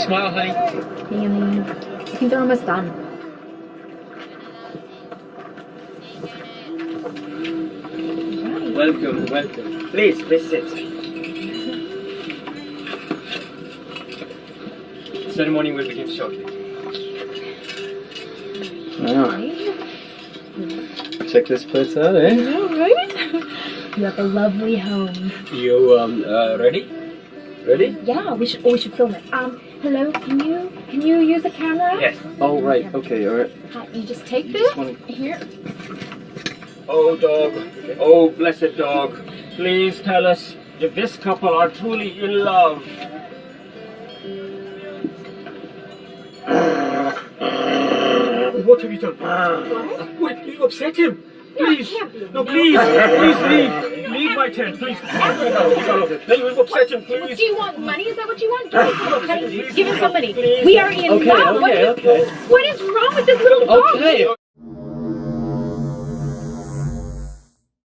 Smile, honey. I think they're almost done. Welcome, welcome. Please sit. Ceremony will begin shortly. Wow. Check this place out, eh? All right. You have a lovely home. You ready? Ready? Yeah, we should film it. Hello, can you use the camera? Yes. Oh, right. Okay, all right. You just take You this just wanna- here. Oh, dog. Oh, blessed dog. Please tell us if this couple are truly in love. What have you done? Wait, you upset him. Please. No, please. Please leave. Leave my tent, please. No, you upset him, please. Do you want money? Is that what you want? Give him some money. We are in Okay, love. okay, okay. What is wrong with this little dog? Okay.